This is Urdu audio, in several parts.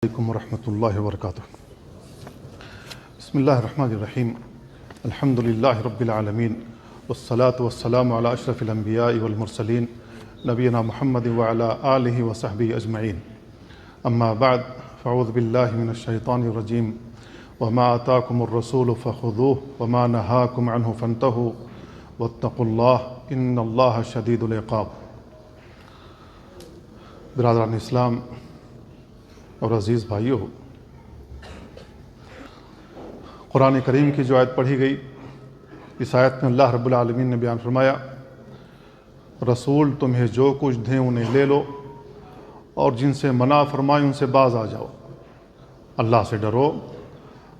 علیکم ورحمۃ اللہ وبرکاتہ۔ بسم اللہ الرحمن الرحیم، الحمد للہ رب العالمین، والصلاة والسلام علی اشرف الانبیاء والمرسلین، نبینا محمد وعلی آلہ وصحبہ اجمعین، اما بعد فاعوذ باللہ من الشیطان الرجیم، وما آتاکم الرسول فخذوہ وما نہاکم عنہ فانتہوا واتقوا اللہ ان اللہ شدید العقاب۔ برادران اسلام اور عزیز بھائیو، قرآن کریم کی جو آیت پڑھی گئی، اس آیت میں اللہ رب العالمین نے بیان فرمایا، رسول تمہیں جو کچھ دیں انہیں لے لو اور جن سے منع فرمائیں ان سے باز آ جاؤ، اللہ سے ڈرو،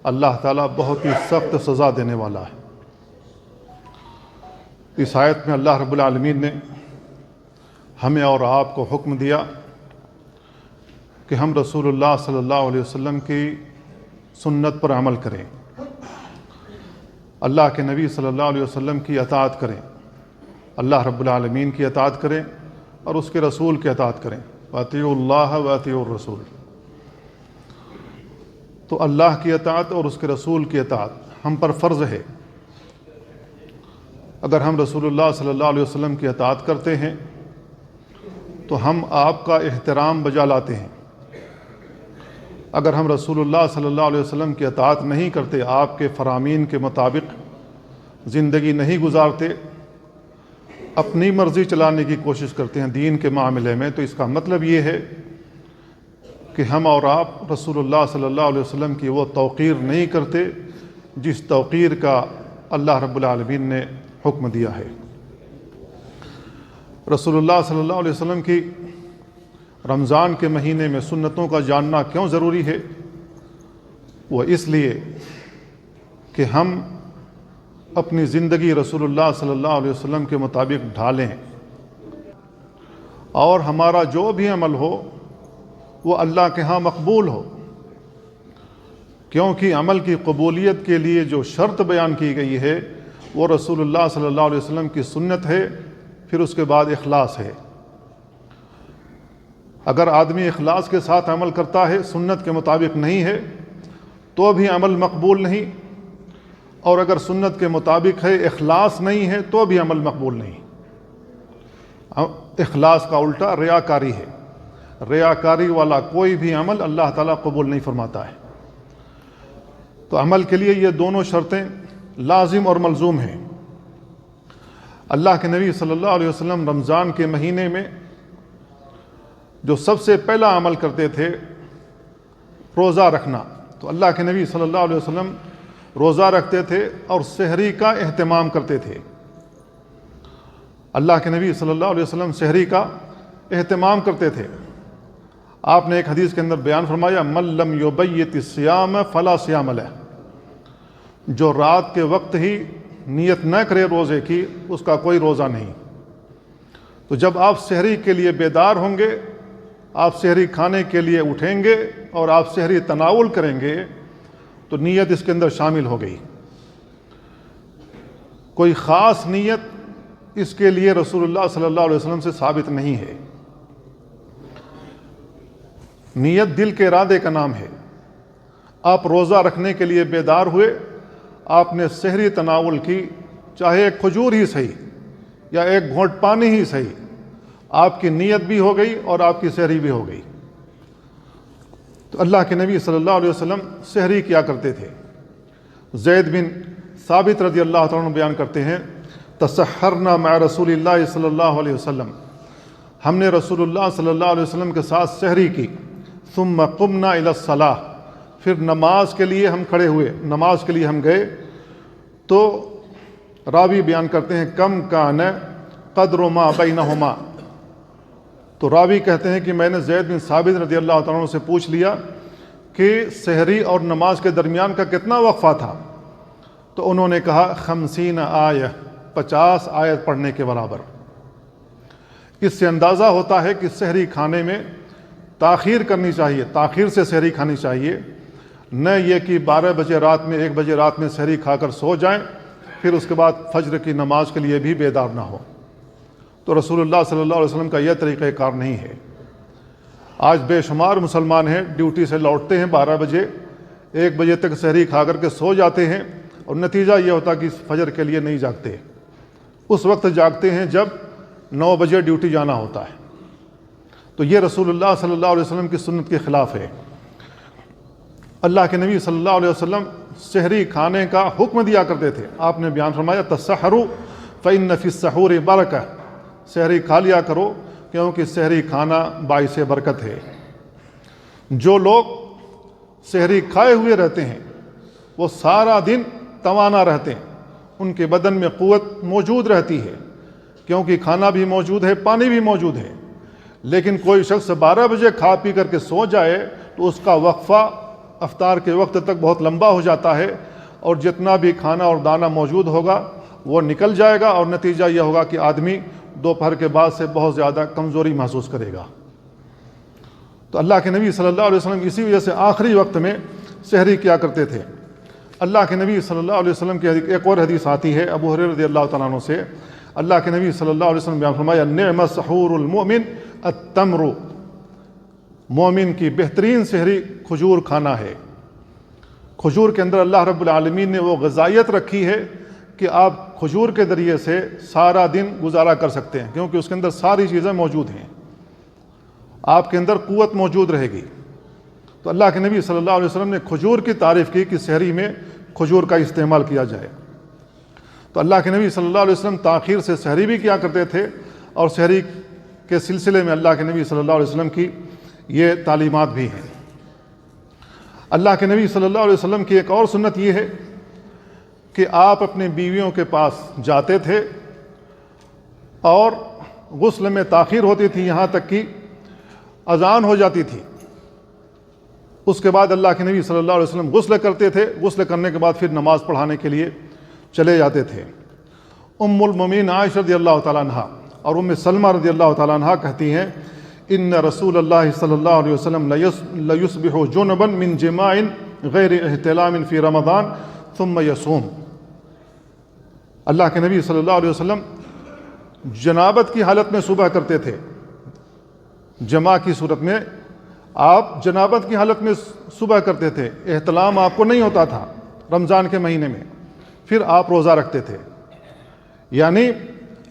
اللہ تعالیٰ بہت ہی سخت سزا دینے والا ہے۔ اس آیت میں اللہ رب العالمین نے ہمیں اور آپ کو حکم دیا کہ ہم رسول اللہ صلی اللہ علیہ وسلم کی سنت پر عمل کریں، اللہ کے نبی صلی اللہ علیہ وسلم کی اطاعت کریں، اللہ رب العالمین کی اطاعت کریں اور اس کے رسول کی اطاعت کریں، وَأَطِيعُوا اللَّهَ وَأَطِيعُوا الرَّسُولَ۔ تو اللہ کی اطاعت اور اس کے رسول کی اطاعت ہم پر فرض ہے۔ اگر ہم رسول اللہ صلی اللہ علیہ وسلم کی اطاعت کرتے ہیں تو ہم آپ کا احترام بجا لاتے ہیں۔ اگر ہم رسول اللہ صلی اللہ علیہ وسلم کی اطاعت نہیں کرتے، آپ کے فرامین کے مطابق زندگی نہیں گزارتے، اپنی مرضی چلانے کی کوشش کرتے ہیں دین کے معاملے میں، تو اس کا مطلب یہ ہے کہ ہم اور آپ رسول اللہ صلی اللہ علیہ وسلم کی وہ توقیر نہیں کرتے جس توقیر کا اللہ رب العالمین نے حکم دیا ہے۔ رسول اللہ صلی اللہ علیہ وسلم کی رمضان کے مہینے میں سنتوں کا جاننا کیوں ضروری ہے؟ وہ اس لیے کہ ہم اپنی زندگی رسول اللہ صلی اللہ علیہ وسلم کے مطابق ڈھالیں اور ہمارا جو بھی عمل ہو وہ اللہ کے ہاں مقبول ہو، کیونکہ عمل کی قبولیت کے لیے جو شرط بیان کی گئی ہے وہ رسول اللہ صلی اللہ علیہ وسلم کی سنت ہے، پھر اس کے بعد اخلاص ہے۔ اگر آدمی اخلاص کے ساتھ عمل کرتا ہے، سنت کے مطابق نہیں ہے، تو بھی عمل مقبول نہیں، اور اگر سنت کے مطابق ہے، اخلاص نہیں ہے، تو بھی عمل مقبول نہیں۔ اخلاص کا الٹا ریاکاری ہے، ریاکاری والا کوئی بھی عمل اللہ تعالیٰ قبول نہیں فرماتا ہے۔ تو عمل کے لیے یہ دونوں شرطیں لازم اور ملزوم ہیں۔ اللہ کے نبی صلی اللہ علیہ وسلم رمضان کے مہینے میں جو سب سے پہلا عمل کرتے تھے روزہ رکھنا، تو اللہ کے نبی صلی اللہ علیہ وسلم روزہ رکھتے تھے اور سحری کا اہتمام کرتے تھے۔ اللہ کے نبی صلی اللہ علیہ وسلم سحری کا اہتمام کرتے تھے۔ آپ نے ایک حدیث کے اندر بیان فرمایا، من لم یبیت الصیام فلا صیام لہ، جو رات کے وقت ہی نیت نہ کرے روزے کی، اس کا کوئی روزہ نہیں۔ تو جب آپ سحری کے لیے بیدار ہوں گے، آپ سحری کھانے کے لیے اٹھیں گے اور آپ سحری تناول کریں گے، تو نیت اس کے اندر شامل ہو گئی۔ کوئی خاص نیت اس کے لیے رسول اللہ صلی اللہ علیہ وسلم سے ثابت نہیں ہے۔ نیت دل کے ارادے کا نام ہے۔ آپ روزہ رکھنے کے لیے بیدار ہوئے، آپ نے سحری تناول کی، چاہے ایک کھجور ہی صحیح یا ایک گھونٹ پانی ہی صحیح، آپ کی نیت بھی ہو گئی اور آپ کی سحری بھی ہو گئی۔ تو اللہ کے نبی صلی اللہ علیہ وسلم سحری کیا کرتے تھے۔ زید بن ثابت رضی اللہ تعالیٰ عنہ بیان کرتے ہیں، تسحرنا مع رسول اللہ صلی اللہ علیہ وسلم، ہم نے رسول اللہ صلی اللہ علیہ وسلم کے ساتھ سحری کی، ثم قمنا الی الصلاۃ، پھر نماز کے لیے ہم کھڑے ہوئے، نماز کے لیے ہم گئے۔ تو راوی بیان کرتے ہیں، کم کان قدر ما بینہما، تو راوی کہتے ہیں کہ میں نے زید بن ثابت رضی اللہ تعالیٰ عنہ سے پوچھ لیا کہ سحری اور نماز کے درمیان کا کتنا وقفہ تھا؟ تو انہوں نے کہا 50 آیہ، 50 آیت پڑھنے کے برابر۔ اس سے اندازہ ہوتا ہے کہ سحری کھانے میں تاخیر کرنی چاہیے، تاخیر سے سحری کھانی چاہیے، نہ یہ کہ 12 بجے رات میں 1 بجے رات میں سحری کھا کر سو جائیں، پھر اس کے بعد فجر کی نماز کے لیے بھی بیدار نہ ہو۔ تو رسول اللہ صلی اللہ علیہ وسلم کا یہ طریقہ کار نہیں ہے۔ آج بے شمار مسلمان ہیں ڈیوٹی سے لوٹتے ہیں 12 بجے، 1 بجے تک سحری کھا کر کے سو جاتے ہیں، اور نتیجہ یہ ہوتا کہ فجر کے لیے نہیں جاگتے، اس وقت جاگتے ہیں جب 9 بجے ڈیوٹی جانا ہوتا ہے۔ تو یہ رسول اللہ صلی اللہ علیہ وسلم کی سنت کے خلاف ہے۔ اللہ کے نبی صلی اللہ علیہ وسلم سحری کھانے کا حکم دیا کرتے تھے۔ آپ نے بیان فرمایا تسحروا فإن فی السحور برکہ، سحری کھا لیا کرو کیونکہ سحری کھانا باعث برکت ہے۔ جو لوگ سحری کھائے ہوئے رہتے ہیں وہ سارا دن توانا رہتے ہیں، ان کے بدن میں قوت موجود رہتی ہے کیونکہ کھانا بھی موجود ہے، پانی بھی موجود ہے۔ لیکن کوئی شخص 12 بجے کھا پی کر کے سو جائے تو اس کا وقفہ افطار کے وقت تک بہت لمبا ہو جاتا ہے، اور جتنا بھی کھانا اور دانہ موجود ہوگا وہ نکل جائے گا، اور نتیجہ یہ ہوگا کہ آدمی دوپہر کے بعد سے بہت زیادہ کمزوری محسوس کرے گا۔ تو اللہ کے نبی صلی اللہ علیہ وسلم اسی وجہ سے آخری وقت میں سحری کیا کرتے تھے۔ اللہ کے نبی صلی اللہ علیہ وسلم کی ایک اور حدیث آتی ہے ابو ہریرہ رضی اللہ تعالیٰ عنہ سے، اللہ کے نبی صلی اللہ علیہ وسلم بیان فرمایا نعم سحور المؤمن التمر، مومن کی بہترین سحری کھجور کھانا ہے۔ کھجور کے اندر اللہ رب العالمین نے وہ غذائیت رکھی ہے کہ آپ کھجور کے ذریعے سے سارا دن گزارا کر سکتے ہیں، کیونکہ اس کے اندر ساری چیزیں موجود ہیں، آپ کے اندر قوت موجود رہے گی۔ تو اللہ کے نبی صلی اللہ علیہ وسلم نے کھجور کی تعریف کی کہ سحری میں کھجور کا استعمال کیا جائے۔ تو اللہ کے نبی صلی اللہ علیہ وسلم تاخیر سے سحری بھی کیا کرتے تھے، اور سحری کے سلسلے میں اللہ کے نبی صلی اللہ علیہ وسلم کی یہ تعلیمات بھی ہیں۔ اللہ کے نبی صلی اللہ علیہ وسلم کی ایک اور سنت یہ ہے کہ آپ اپنے بیویوں کے پاس جاتے تھے اور غسل میں تاخیر ہوتی تھی، یہاں تک کہ اذان ہو جاتی تھی۔ اس کے بعد اللہ کے نبی صلی اللہ علیہ وسلم غسل کرتے تھے، غسل کرنے کے بعد پھر نماز پڑھانے کے لیے چلے جاتے تھے۔ ام المومنین عائشہ رضی اللہ تعالیٰ عنہ اور ام سلمہ رضی اللہ تعالیٰ عنہ کہتی ہیں ان رسول اللہ صلی اللہ علیہ وسلم لیصبح جنبا من جماع غیر احتلام فی رمضان ثم یصوم، اللہ کے نبی صلی اللہ علیہ وسلم جنابت کی حالت میں صبح کرتے تھے، جماع کی صورت میں آپ جنابت کی حالت میں صبح کرتے تھے، احتلام آپ کو نہیں ہوتا تھا رمضان کے مہینے میں، پھر آپ روزہ رکھتے تھے۔ یعنی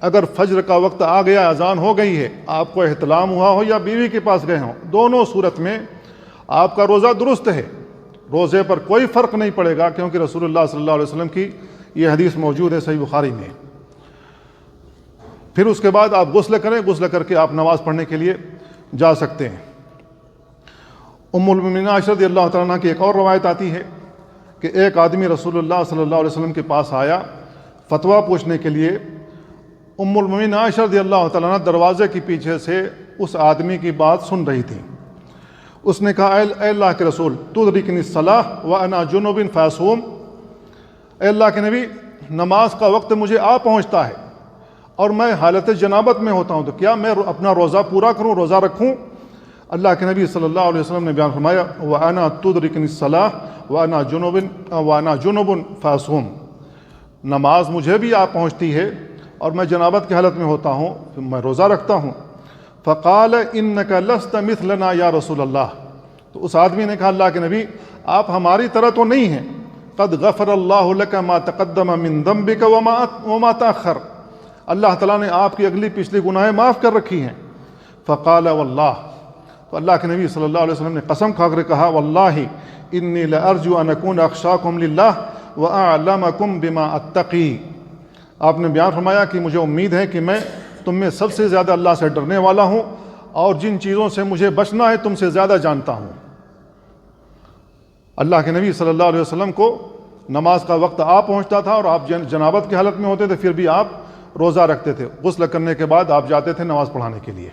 اگر فجر کا وقت آ گیا، اذان ہو گئی ہے، آپ کو احتلام ہوا ہو یا بیوی کے پاس گئے ہوں، دونوں صورت میں آپ کا روزہ درست ہے، روزے پر کوئی فرق نہیں پڑے گا، کیونکہ رسول اللہ صلی اللہ علیہ وسلم کی یہ حدیث موجود ہے صحیح بخاری میں۔ پھر اس کے بعد آپ غسل کریں، غسل کر کے آپ نماز پڑھنے کے لیے جا سکتے ہیں۔ ام المومنین عائشہ رضی اللہ تعالیٰ عنہ کی ایک اور روایت آتی ہے کہ ایک آدمی رسول اللہ صلی اللہ علیہ وسلم کے پاس آیا فتویٰ پوچھنے کے لیے۔ ام المومنین عائشہ رضی اللہ تعالیٰ عنہ دروازے کے پیچھے سے اس آدمی کی بات سن رہی تھی۔ اس نے کہا اے اللہ کے رسول تدرکنی الصلاۃ وانا جنب فاصوم، اے اللہ کے نبی نماز کا وقت مجھے آ پہنچتا ہے اور میں حالت جنابت میں ہوتا ہوں، تو کیا میں اپنا روزہ پورا کروں، روزہ رکھوں؟ اللہ کے نبی صلی اللہ علیہ وسلم نے بیان فرمایا وانا تدرکنی الصلاۃ وانا جنب فاصوم، نماز مجھے بھی آ پہنچتی ہے اور میں جنابت کی حالت میں ہوتا ہوں، میں روزہ رکھتا ہوں۔ فقال انک لست مثلنا یا رسول اللہ، تو اس آدمی نے کہا اللہ کے نبی آپ ہماری طرح تو نہیں ہیں، قد غفر اللہ لک ما تقدم من ذنبک وما تأخر، اللہ تعالیٰ نے آپ کی اگلی پچھلی گناہیں معاف کر رکھی ہیں۔ فقال واللہ، تو اللہ کے نبی صلی اللہ علیہ وسلم نے قسم کھا کر کہا واللہ انی لارجو ان اکون اخشاکم للہ واعلمکم بما اتقی، آپ نے بیان فرمایا کہ مجھے امید ہے کہ میں تم میں سب سے زیادہ اللہ سے ڈرنے والا ہوں اور جن چیزوں سے مجھے بچنا ہے تم سے زیادہ جانتا ہوں۔ اللہ کے نبی صلی اللہ علیہ وسلم کو نماز کا وقت آ پہنچتا تھا اور آپ جنابت کی حالت میں ہوتے تھے، پھر بھی آپ روزہ رکھتے تھے، غسل کرنے کے بعد آپ جاتے تھے نماز پڑھانے کے لیے۔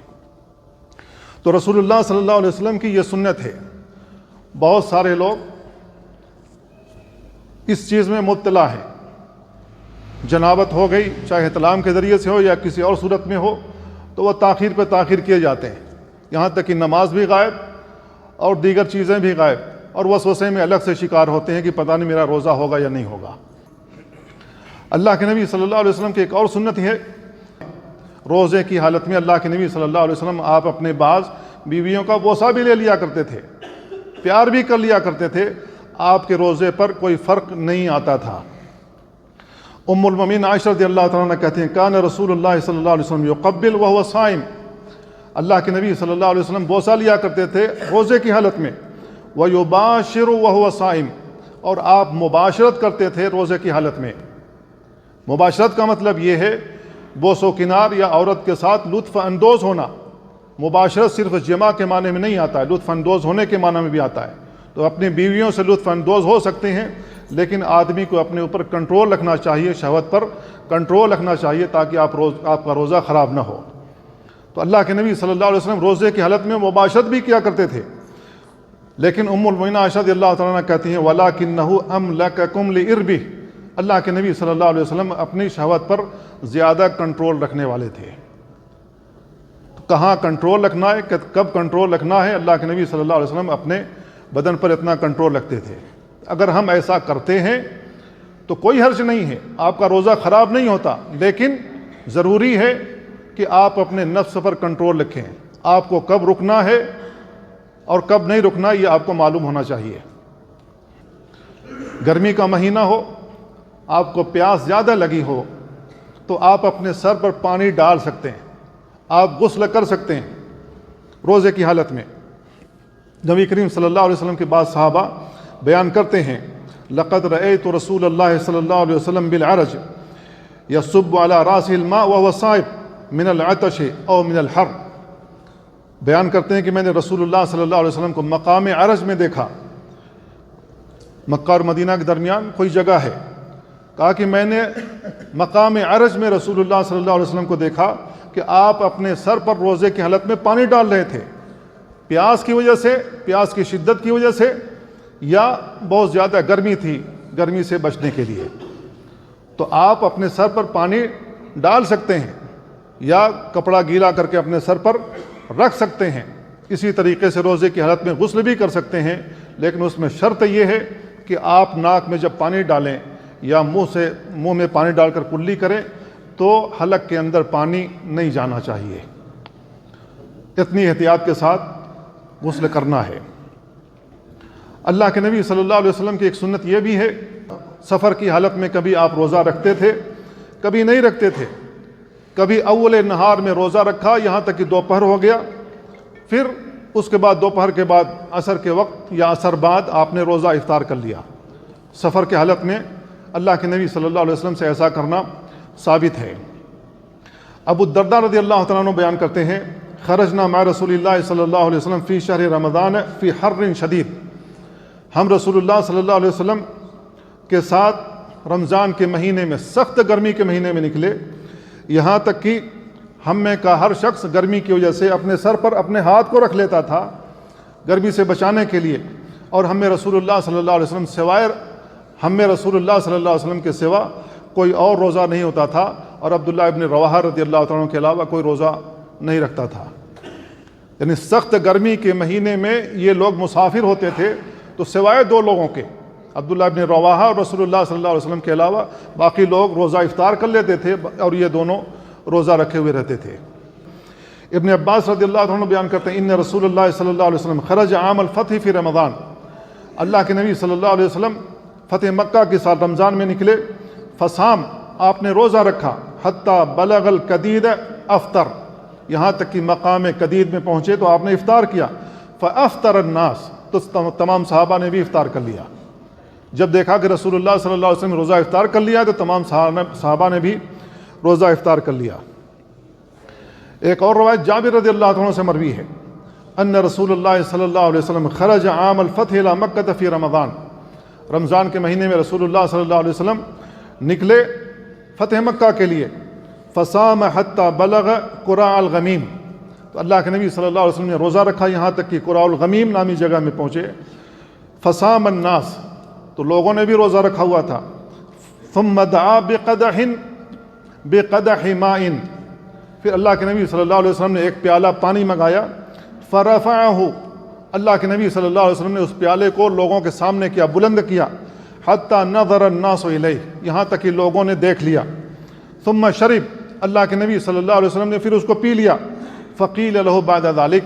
تو رسول اللہ صلی اللہ علیہ وسلم کی یہ سنت ہے۔ بہت سارے لوگ اس چیز میں مبتلا ہیں، جنابت ہو گئی چاہے احتلام کے ذریعے سے ہو یا کسی اور صورت میں ہو تو وہ تاخیر پہ تاخیر کیے جاتے ہیں، یہاں تک کہ نماز بھی غائب اور دیگر چیزیں بھی غائب، اور وسوسے میں الگ سے شکار ہوتے ہیں کہ پتہ نہیں میرا روزہ ہوگا یا نہیں ہوگا۔ اللہ کے نبی صلی اللہ علیہ وسلم کی ایک اور سنت ہے، روزے کی حالت میں اللہ کے نبی صلی اللہ علیہ وسلم آپ اپنے بعض بیویوں کا بوسہ بھی لے لیا کرتے تھے، پیار بھی کر لیا کرتے تھے، آپ کے روزے پر کوئی فرق نہیں آتا تھا۔ ام المومنین عائشہ رضی اللہ تعالیٰ عنہ کہتے ہیں کان رسول اللہ صلی اللہ علیہ وسلم یقبل وہو صائم، اللہ کے نبی صلی اللہ علیہ وسلم بوسہ لیا کرتے تھے روزے کی حالت میں، ویباشر وہو صائم، اور آپ مباشرت کرتے تھے روزے کی حالت میں۔ مباشرت کا مطلب یہ ہے بوس و کنار یا عورت کے ساتھ لطف اندوز ہونا۔ مباشرت صرف جماع کے معنی میں نہیں آتا ہے، لطف اندوز ہونے کے معنی میں بھی آتا ہے۔ تو اپنی بیویوں سے لطف اندوز ہو سکتے ہیں، لیکن آدمی کو اپنے اوپر کنٹرول رکھنا چاہیے، شہوت پر کنٹرول رکھنا چاہیے تاکہ آپ کا روزہ خراب نہ ہو۔ تو اللہ کے نبی صلی اللہ علیہ وسلم روزے کی حالت میں مباشرت بھی کیا کرتے تھے، لیکن ام المؤمنین عائشہ رضی اللہ تعالیٰ عنہ کہتی ہیں وَلَكِنَّهُ أَمْلَكَكُمْ لِإِرْبِهِ، اللہ کے نبی صلی اللہ علیہ وسلم اپنی شہوت پر زیادہ کنٹرول رکھنے والے تھے۔ کہاں کنٹرول رکھنا ہے، کب کنٹرول رکھنا ہے، اللہ کے نبی صلی اللہ علیہ وسلم اپنے بدن پر اتنا کنٹرول رکھتے تھے۔ اگر ہم ایسا کرتے ہیں تو کوئی حرج نہیں ہے، آپ کا روزہ خراب نہیں ہوتا، لیکن ضروری ہے کہ آپ اپنے نفس پر کنٹرول رکھیں۔ آپ کو کب رکنا ہے اور کب نہیں رکنا یہ آپ کو معلوم ہونا چاہیے۔ گرمی کا مہینہ ہو، آپ کو پیاس زیادہ لگی ہو تو آپ اپنے سر پر پانی ڈال سکتے ہیں، آپ غسل کر سکتے ہیں روزے کی حالت میں۔ نبی کریم صلی اللہ علیہ وسلم کے بعد صحابہ بیان کرتے ہیں لقد رأيت رسول اللہ صلی اللہ علیہ وسلم بالعرج يصب على رأسه الماء وهو صائم من العطش او من الحر، بیان کرتے ہیں کہ میں نے رسول اللہ صلی اللہ علیہ وسلم کو مقام عرج میں دیکھا، مکہ اور مدینہ کے درمیان کوئی جگہ ہے، کہا کہ میں نے مقام عرج میں رسول اللہ صلی اللہ علیہ وسلم کو دیکھا کہ آپ اپنے سر پر روزے کی حالت میں پانی ڈال رہے تھے، پیاس کی وجہ سے، پیاس کی شدت کی وجہ سے، یا بہت زیادہ گرمی تھی، گرمی سے بچنے کے لیے۔ تو آپ اپنے سر پر پانی ڈال سکتے ہیں یا کپڑا گیلا کر کے اپنے سر پر رکھ سکتے ہیں۔ اسی طریقے سے روزے کی حالت میں غسل بھی کر سکتے ہیں، لیکن اس میں شرط یہ ہے کہ آپ ناک میں جب پانی ڈالیں یا منہ میں پانی ڈال کر کلی کریں تو حلق کے اندر پانی نہیں جانا چاہیے۔ اتنی احتیاط کے ساتھ غسل کرنا ہے۔ اللہ کے نبی صلی اللہ علیہ وسلم کی ایک سنت یہ بھی ہے، سفر کی حالت میں کبھی آپ روزہ رکھتے تھے، کبھی نہیں رکھتے تھے، کبھی اول نہار میں روزہ رکھا یہاں تک کہ دوپہر ہو گیا، پھر اس کے بعد دوپہر کے بعد عصر کے وقت یا عصر بعد آپ نے روزہ افطار کر لیا۔ سفر کی حالت میں اللہ کے نبی صلی اللہ علیہ وسلم سے ایسا کرنا ثابت ہے۔ ابو الدرداء رضی اللہ تعالیٰ عنہ بیان کرتے ہیں خرجنا مع رسول اللہ صلی اللہ علیہ وسلم فی شہر رمضان فی حر شدید، ہم رسول اللہ صلی اللہ علیہ وسلم کے ساتھ رمضان کے مہینے میں، سخت گرمی کے مہینے میں نکلے، یہاں تک کہ ہم میں کا ہر شخص گرمی کی وجہ سے اپنے سر پر اپنے ہاتھ کو رکھ لیتا تھا گرمی سے بچانے کے لیے، اور ہم میں رسول اللہ صلی اللہ علیہ وسلم سوائے ہم میں رسول اللہ صلی اللہ علیہ وسلم کے سوا کوئی اور روزہ نہیں ہوتا تھا، اور عبداللہ ابن رواحہ رضی اللہ تعالیٰ عنہ کے علاوہ کوئی روزہ نہیں رکھتا تھا۔ یعنی سخت گرمی کے مہینے میں یہ لوگ مسافر ہوتے تھے، تو سوائے دو لوگوں کے، عبداللہ ابن رواحہ اور رسول اللہ صلی اللہ علیہ وسلم کے علاوہ باقی لوگ روزہ افطار کر لیتے تھے، اور یہ دونوں روزہ رکھے ہوئے رہتے تھے۔ ابن عباس رضی اللہ عنہ بیان کرتے ہیں ان رسول اللہ صلی اللہ علیہ وسلم خرج عام الفتح فی رمضان، اللہ کے نبی صلی اللہ علیہ وسلم فتح مکہ کے سال رمضان میں نکلے، فصام، آپ نے روزہ رکھا، حتی بلغ القدید افطر، یہاں تک کہ مقام قدید میں پہنچے تو آپ نے افطار کیا، فافطر الناس، تو تمام صحابہ نے بھی افطار کر لیا۔ جب دیکھا کہ رسول اللہ صلی اللہ علیہ وسلم نے روزہ افطار کر لیا تو تمام صحابہ نے بھی روزہ افطار کر لیا۔ ایک اور روایت جابر رضی اللہ عنہ سے مروی ہے ان رسول اللہ صلی اللہ علیہ وسلم خرج عام الفتح الى مکہ فی رمضان، رمضان کے مہینے میں رسول اللہ صلی اللہ علیہ وسلم نکلے فتح مکہ کے لیے، فصام حتی بلغ قراء الغمیم، تو اللہ کے نبی صلی اللہ علیہ وسلم نے روزہ رکھا یہاں تک کہ قراء الغمیم نامی جگہ میں پہنچے، فصام الناس، تو لوگوں نے بھی روزہ رکھا ہوا تھا، ثم دعا بقدح ماء، پھر اللہ کے نبی صلی اللہ علیہ وسلم نے ایک پیالہ پانی منگایا، فرفعہ، اللہ کے نبی صلی اللہ علیہ وسلم نے اس پیالے کو لوگوں کے سامنے کیا، بلند کیا، حتی نظر الناس الیہ، یہاں تک کہ لوگوں نے دیکھ لیا، ثم شرب، اللہ کے نبی صلی اللہ علیہ وسلم نے پھر اس کو پی لیا، فقیل لہ بعد ذلک،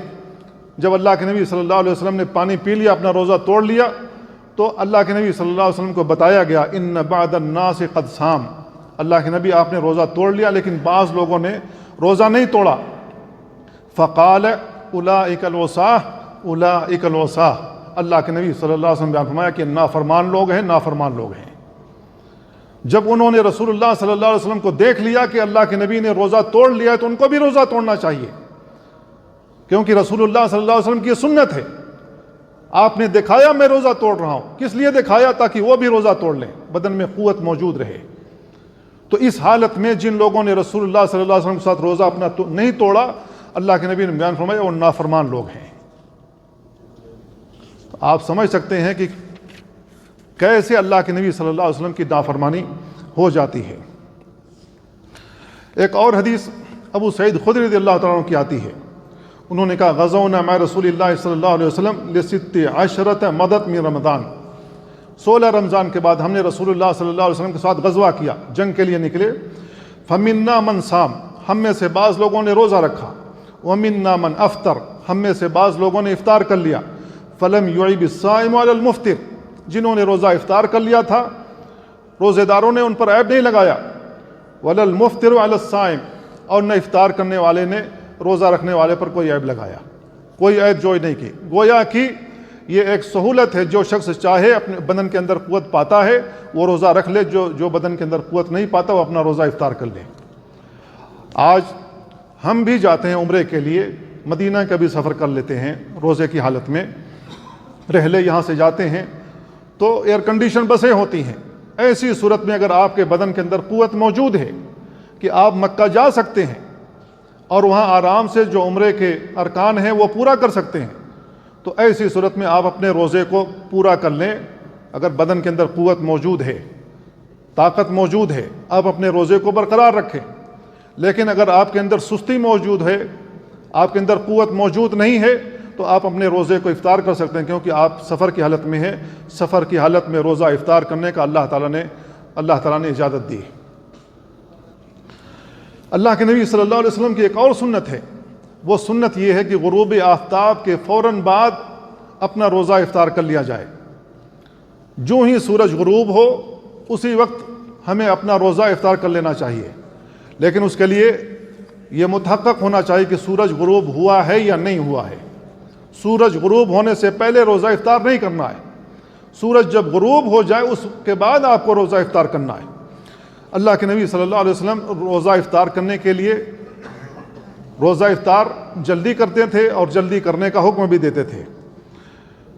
جب اللہ کے نبی صلی اللہ علیہ وسلم نے پانی پی لیا، اپنا روزہ توڑ لیا، تو اللہ کے نبی صلی اللہ علیہ وسلم کو بتایا گیا ان بعد الناس قد صام، اللہ کے نبی آپ نے روزہ توڑ لیا لیکن بعض لوگوں نے روزہ نہیں توڑا۔ فقال اولئک الوصاہ اولئک الوصاہ، اللہ کے نبی صلی اللہ علیہ وسلم نے بیان فرمایا کہ نافرمان لوگ ہیں، نافرمان لوگ ہیں۔ جب انہوں نے رسول اللہ صلی اللہ علیہ وسلم کو دیکھ لیا کہ اللہ کے نبی نے روزہ توڑ لیا ہے تو ان کو بھی روزہ توڑنا چاہیے، کیونکہ رسول اللہ صلی اللہ علیہ وسلم کی یہ سنت ہے۔ آپ نے دکھایا میں روزہ توڑ رہا ہوں، کس لیے دکھایا؟ تاکہ وہ بھی روزہ توڑ لیں، بدن میں قوت موجود رہے۔ تو اس حالت میں جن لوگوں نے رسول اللہ صلی اللہ علیہ وسلم کے ساتھ روزہ اپنا نہیں توڑا، اللہ کے نبی نے بیان فرمایا وہ نافرمان لوگ ہیں۔ تو آپ سمجھ سکتے ہیں کہ کیسے اللہ کے نبی صلی اللہ علیہ وسلم کی نافرمانی ہو جاتی ہے۔ ایک اور حدیث ابو سعید خدری رضی اللہ تعالیٰ عنہ کی آتی ہے، انہوں نے کہا غزونا مع رسول اللہ صلی اللہ علیہ وسلم لست عشرۃ مدت من رمضان، 16 رمضان کے بعد ہم نے رسول اللہ صلی اللہ علیہ وسلم کے ساتھ غزوہ کیا، جنگ کے لیے نکلے۔ فمنا من صام، ہم میں سے بعض لوگوں نے روزہ رکھا، ومنا من افطر، ہم میں سے بعض لوگوں نے افطار کر لیا۔ فلم يعيب الصائم على المفطر، جنہوں نے روزہ افطار کر لیا تھا روزے داروں نے ان پر عیب نہیں لگایا، ولا المفطر على الصائم، اور نہ افطار کرنے والے نے روزہ رکھنے والے پر کوئی عیب لگایا، کوئی عیب جوئی نہیں کی۔ گویا کہ یہ ایک سہولت ہے، جو شخص چاہے اپنے بدن کے اندر قوت پاتا ہے وہ روزہ رکھ لے، جو بدن کے اندر قوت نہیں پاتا وہ اپنا روزہ افطار کر لے۔ آج ہم بھی جاتے ہیں عمرے کے لیے، مدینہ کا بھی سفر کر لیتے ہیں روزے کی حالت میں، رحلے یہاں سے جاتے ہیں تو ایئر کنڈیشن بسیں ہوتی ہیں۔ ایسی صورت میں اگر آپ کے بدن کے اندر قوت موجود ہے کہ آپ مکہ جا سکتے ہیں اور وہاں آرام سے جو عمرے کے ارکان ہیں وہ پورا کر سکتے ہیں، تو ایسی صورت میں آپ اپنے روزے کو پورا کر لیں۔ اگر بدن کے اندر قوت موجود ہے، طاقت موجود ہے، آپ اپنے روزے کو برقرار رکھیں۔ لیکن اگر آپ کے اندر سستی موجود ہے، آپ کے اندر قوت موجود نہیں ہے، تو آپ اپنے روزے کو افطار کر سکتے ہیں، کیونکہ آپ سفر کی حالت میں ہیں۔ سفر کی حالت میں روزہ افطار کرنے کا اللہ تعالیٰ نے اجازت دی۔ اللہ کے نبی صلی اللہ علیہ وسلم کی ایک اور سنت ہے، وہ سنت یہ ہے کہ غروب آفتاب کے فوراً بعد اپنا روزہ افطار کر لیا جائے۔ جو ہی سورج غروب ہو اسی وقت ہمیں اپنا روزہ افطار کر لینا چاہیے، لیکن اس کے لیے یہ متحقق ہونا چاہیے کہ سورج غروب ہوا ہے یا نہیں ہوا ہے۔ سورج غروب ہونے سے پہلے روزہ افطار نہیں کرنا ہے، سورج جب غروب ہو جائے اس کے بعد آپ کو روزہ افطار کرنا ہے۔ اللہ کے نبی صلی اللہ علیہ وسلم روزہ افطار کرنے کے لیے روزہ افطار جلدی کرتے تھے اور جلدی کرنے کا حکم بھی دیتے تھے۔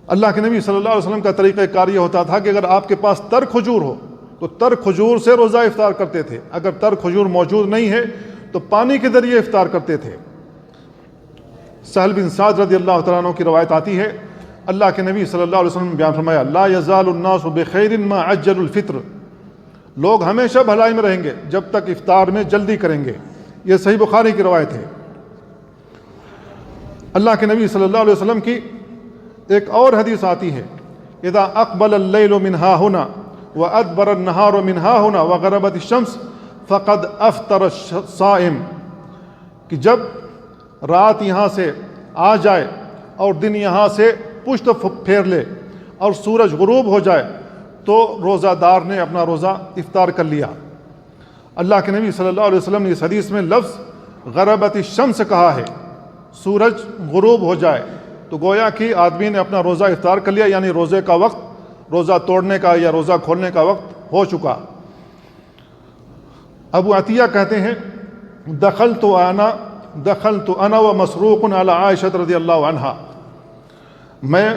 اللہ کے نبی صلی اللہ علیہ وسلم کا طریقہ کار یہ ہوتا تھا کہ اگر آپ کے پاس تر کھجور ہو تو تر کھجور سے روزہ افطار کرتے تھے، اگر تر کھجور موجود نہیں ہے تو پانی کے ذریعے افطار کرتے تھے۔ سہل بن سعد رضی اللہ تعالیٰ عنہ کی روایت آتی ہے، اللہ کے نبی صلی اللہ علیہ وسلم نے بیان فرمایا لا یزال الناس بخیر ما عجل الفطر، لوگ ہمیشہ بھلائی میں رہیں گے جب تک افطار میں جلدی کریں گے۔ یہ صحیح بخاری کی روایت ہے۔ اللہ کے نبی صلی اللہ علیہ وسلم کی ایک اور حدیث آتی ہے اذا اقبل اللیل من ها هنا وادبر النهار من ها هنا وغربت الشمس فقد افطر الصائم، کہ جب رات یہاں سے آ جائے اور دن یہاں سے پشت پھیر لے اور سورج غروب ہو جائے تو روزہ دار نے اپنا روزہ افطار کر لیا۔ اللہ کے نبی صلی اللہ علیہ وسلم نے اس حدیث میں لفظ غربت الشمس کہا ہے، سورج غروب ہو جائے، تو گویا کہ آدمی نے اپنا روزہ افطار کر لیا، یعنی روزے کا وقت، روزہ توڑنے کا یا روزہ کھولنے کا وقت ہو چکا۔ ابو عطیہ کہتے ہیں دخلت انا و مسروق علی عائشہ رضی اللہ عنہا، میں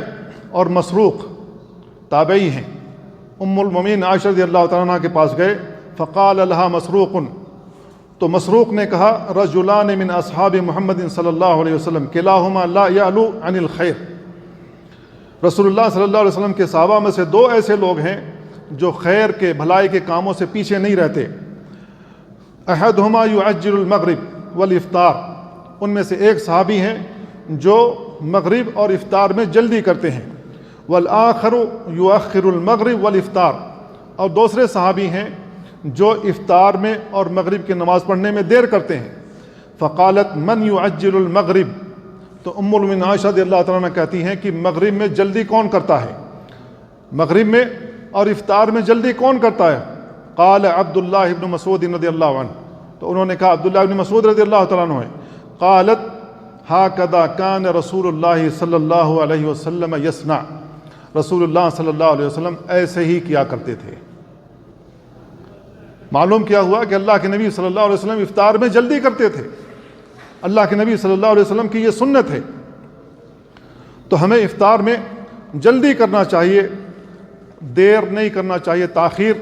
اور مسروق تابعی ہیں، ام المومنین عائشہ رضی اللہ تعالیٰ عنہ کے پاس گئے، فقال لها مسروق، تو مسروق نے کہا رجلان من اصحاب محمد صلی اللہ علیہ وسلم کلاہما لا یعلو عن الخیر، رسول اللہ صلی اللہ علیہ وسلم کے صحابہ میں سے دو ایسے لوگ ہیں جو خیر کے بھلائی کے کاموں سے پیچھے نہیں رہتے، احدہما یعجل المغرب والافطار، ان میں سے ایک صحابی ہیں جو مغرب اور افطار میں جلدی کرتے ہیں، والآخر یؤخر المغرب والافطار، اور دوسرے صحابی ہیں جو افطار میں اور مغرب کی نماز پڑھنے میں دیر کرتے ہیں۔ فقالت من یعجل المغرب تو ام المؤمنین عائشہ رضی اللہ تعالیٰ عنہ کہتی ہیں کہ مغرب میں جلدی کون کرتا ہے؟ مغرب میں اور افطار میں جلدی کون کرتا ہے؟ قال عبداللہ ابن مسعود رضی اللہ عنہ، تو انہوں نے کہا عبداللہ ابن مسعود رضی اللہ تعالیٰ عنہ ہے۔ قالت ہاکذا کان رسول اللہ صلی اللہ علیہ وسلم یصنع، رسول اللہ صلی اللہ علیہ وسلم ایسے ہی کیا کرتے تھے۔ معلوم کیا ہوا کہ اللہ کے نبی صلی اللہ علیہ وسلم افطار میں جلدی کرتے تھے۔ اللہ کے نبی صلی اللہ علیہ وسلم کی یہ سنت ہے، تو ہمیں افطار میں جلدی کرنا چاہیے، دیر نہیں کرنا چاہیے، تاخیر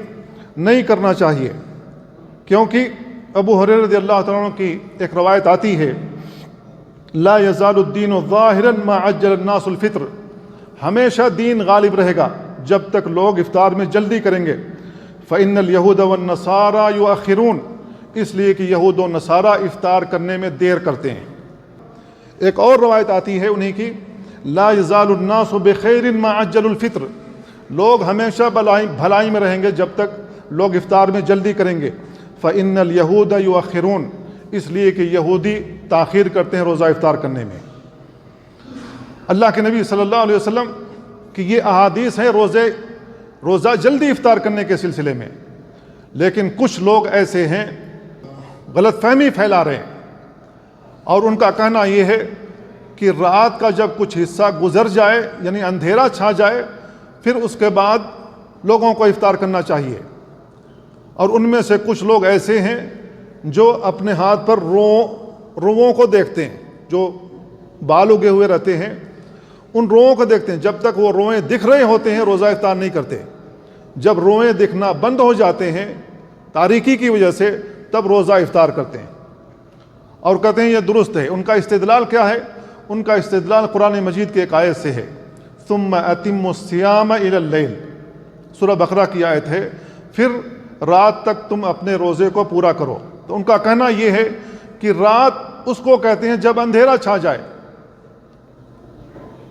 نہیں کرنا چاہیے، کیونکہ ابو ہریرہ رضی اللہ تعالیٰ عنہ کی ایک روایت آتی ہے، لا یزال الدین ظاہرا ما عجل الناس الفطر، ہمیشہ دین غالب رہے گا جب تک لوگ افطار میں جلدی کریں گے۔ فإن اليہود والنصارى یؤخرون، اس لیے کہ یہود و نصارہ افطار کرنے میں دیر کرتے ہیں۔ ایک اور روایت آتی ہے انہی کی، لا یزال الناس بخیر ما عجل الفطر، لوگ ہمیشہ بھلائی میں رہیں گے جب تک لوگ افطار میں جلدی کریں گے۔ فإن اليہود یؤخرون، اس لیے کہ یہودی تاخیر کرتے ہیں روزہ افطار کرنے میں۔ اللہ کے نبی صلی اللہ علیہ وسلم کی یہ احادیث ہیں روزہ جلدی افطار کرنے کے سلسلے میں، لیکن کچھ لوگ ایسے ہیں غلط فہمی پھیلا رہے ہیں، اور ان کا کہنا یہ ہے کہ رات کا جب کچھ حصہ گزر جائے، یعنی اندھیرا چھا جائے، پھر اس کے بعد لوگوں کو افطار کرنا چاہیے۔ اور ان میں سے کچھ لوگ ایسے ہیں جو اپنے ہاتھ پر روؤں کو دیکھتے ہیں، جو بال اگے ہوئے رہتے ہیں، ان روؤں کو دیکھتے ہیں، جب تک وہ روئیں دکھ رہے ہوتے ہیں روزہ افطار نہیں کرتے، جب روئیں دکھنا بند ہو جاتے ہیں تاریکی کی وجہ سے، تب روزہ افطار کرتے ہیں، اور کہتے ہیں یہ درست ہے۔ ان کا استدلال کیا ہے؟ ان کا استدلال قرآن مجید کے ایک آیت سے ہے، ثم اتموا الصیام الی اللیل، سورہ بقرہ کی آیت ہے، پھر رات تک تم اپنے روزے کو پورا کرو۔ تو ان کا کہنا یہ ہے کہ رات اس کو کہتے ہیں جب اندھیرا چھا جائے،